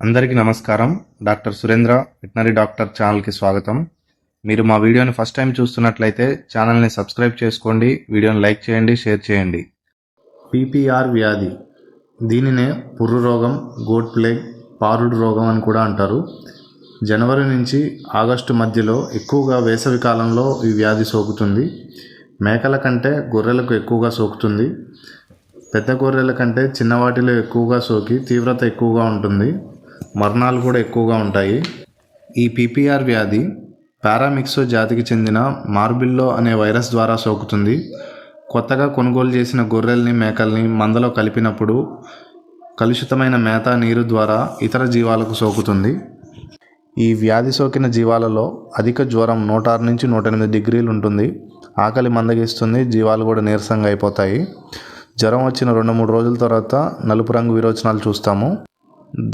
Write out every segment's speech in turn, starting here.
అందరికీ నమస్కారం. Doctor Surendra veterinary doctor ఛానల్కి స్వాగతం. మీరు మా వీడియోని ఫస్ట్ టైం చూస్తున్నట్లయితే ఛానల్ని సబ్స్క్రైబ్ చేసుకోండి, వీడియోని లైక్ చేయండి, షేర్ చేయండి. పీపీఆర్ వ్యాధి, దీనినే పుర్రు రోగం, గోట్ ప్లేగ్, పారుడు రోగం అని కూడా అంటారు. జనవరి నుంచి ఆగస్టు మధ్యలో ఎక్కువగా వేసవి కాలంలో ఈ వ్యాధి సోకుతుంది. మేకల కంటే గొర్రెలకు ఎక్కువగా సోకుతుంది. పెద్ద గొర్రెల కంటే చిన్నవాటిలో ఎక్కువగా సోకి తీవ్రత ఎక్కువగా ఉంటుంది. మరణాలు కూడా ఎక్కువగా ఉంటాయి. ఈ పీపీఆర్ వ్యాధి పారామిక్సో జాతికి చెందిన మార్బిల్లో అనే వైరస్ ద్వారా సోకుతుంది. కొత్తగా కొనుగోలు చేసిన గొర్రెల్ని, మేకల్ని మందలో కలిపినప్పుడు కలుషితమైన మేత, నీరు ద్వారా ఇతర జీవాలకు సోకుతుంది. ఈ వ్యాధి సోకిన జీవాలలో అధిక జ్వరం 106 నుంచి 108 డిగ్రీలు ఉంటుంది. ఆకలి మందగిస్తుంది, జీవాలు కూడా నీరసంగా అయిపోతాయి. జ్వరం వచ్చిన 2-3 రోజుల తర్వాత నలుపు రంగు విరోచనాలు చూస్తాము.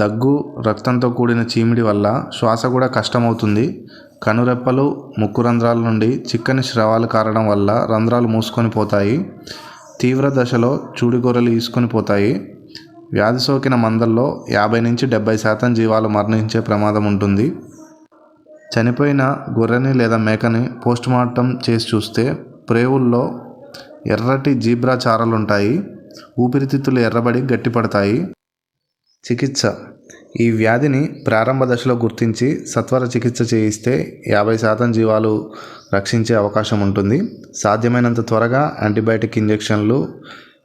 దగ్గు, రక్తంతో కూడిన చీమిడి వల్ల శ్వాస కూడా కష్టమవుతుంది. కనురెప్పలు, ముక్కు రంధ్రాల నుండి చిక్కని స్రవాలు కారడం వల్ల రంధ్రాలు మూసుకొని పోతాయి. తీవ్ర దశలో చూడిగొర్రెలు ఈసుకొని పోతాయి. వ్యాధి సోకిన మందల్లో 50-70% జీవాలు మరణించే ప్రమాదం ఉంటుంది. చనిపోయిన గొర్రెని లేదా మేకని పోస్టుమార్టం చేసి చూస్తే ప్రేవుల్లో ఎర్రటి జీబ్రా చారలుంటాయి. ఊపిరితిత్తులు ఎర్రబడి గట్టిపడతాయి. చికిత్స: ఈ వ్యాధిని ప్రారంభ దశలో గుర్తించి సత్వర చికిత్స చేయిస్తే 50% జీవాలు రక్షించే అవకాశం ఉంటుంది. సాధ్యమైనంత త్వరగా యాంటీబయాటిక్ ఇంజెక్షన్లు,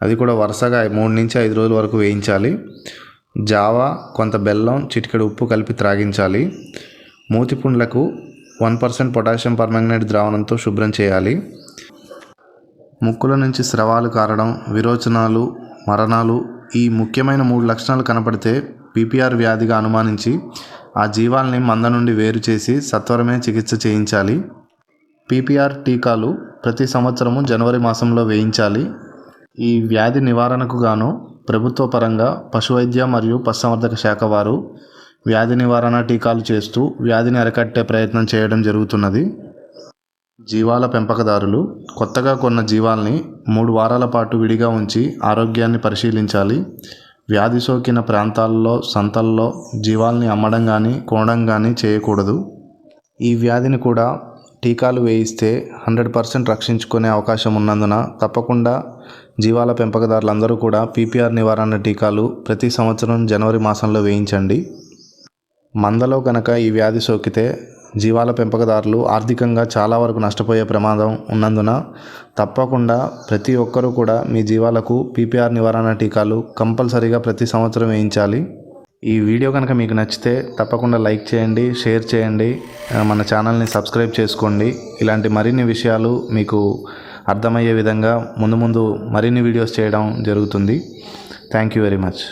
అది కూడా వరుసగా 3-5 రోజుల వరకు వేయించాలి. జావా, కొంత బెల్లం, చిటికెడు ఉప్పు కలిపి త్రాగించాలి. మూతిపుండ్లకు 1% పొటాషియం పర్మాంగనేట్ ద్రావణంతో శుభ్రం చేయాలి. ముక్కుల నుంచి స్రవాలు కారడం, విరోచనాలు, మరణాలు, ఈ ముఖ్యమైన 3 లక్షణాలు కనపడితే పీపీఆర్ వ్యాధిగా అనుమానించి ఆ జీవాల్ని మంద నుండి వేరు చేసి సత్వరమే చికిత్స చేయించాలి. పీపీఆర్ టీకాలు ప్రతి సంవత్సరము జనవరి మాసంలో వేయించాలి. ఈ వ్యాధి నివారణకు గాను ప్రభుత్వ పరంగా పశువైద్య మరియు పశుసంవర్ధక శాఖ వారు వ్యాధి నివారణ టీకాలు చేస్తూ వ్యాధిని అరికట్టే ప్రయత్నం చేయడం జరుగుతున్నది. జీవాల పెంపకదారులు కొత్తగా కొన్న జీవాల్ని 3 వారాల పాటు విడిగా ఉంచి ఆరోగ్యాన్ని పరిశీలించాలి. వ్యాధి సోకిన ప్రాంతాల్లో, సంతల్లో జీవాల్ని అమ్మడం కానీ కొనడం కానీ చేయకూడదు. ఈ వ్యాధిని కూడా టీకాలు వేయిస్తే 100% రక్షించుకునే అవకాశం ఉన్నందున తప్పకుండా జీవాల పెంపకదారులందరూ కూడా పీపీఆర్ నివారణ టీకాలు ప్రతి సంవత్సరం జనవరి మాసంలో వేయించండి. మందలో కనుక ఈ వ్యాధి సోకితే జీవాల పెంపకదారులు ఆర్థికంగా చాలా వరకు నష్టపోయే ప్రమాదం ఉన్నందున తప్పకుండా ప్రతి ఒక్కరూ కూడా మీ జీవాలకు పీపీఆర్ నివారణ టీకాలు కంపల్సరీగా ప్రతి సంవత్సరం వేయించాలి. ఈ వీడియో కనుక మీకు నచ్చితే తప్పకుండా లైక్ చేయండి, షేర్ చేయండి, మన ఛానల్ని సబ్స్క్రైబ్ చేసుకోండి. ఇలాంటి మరిన్ని విషయాలు మీకు అర్థమయ్యే విధంగా ముందు మరిన్ని వీడియోస్ చేయడం జరుగుతుంది. Thank you very much.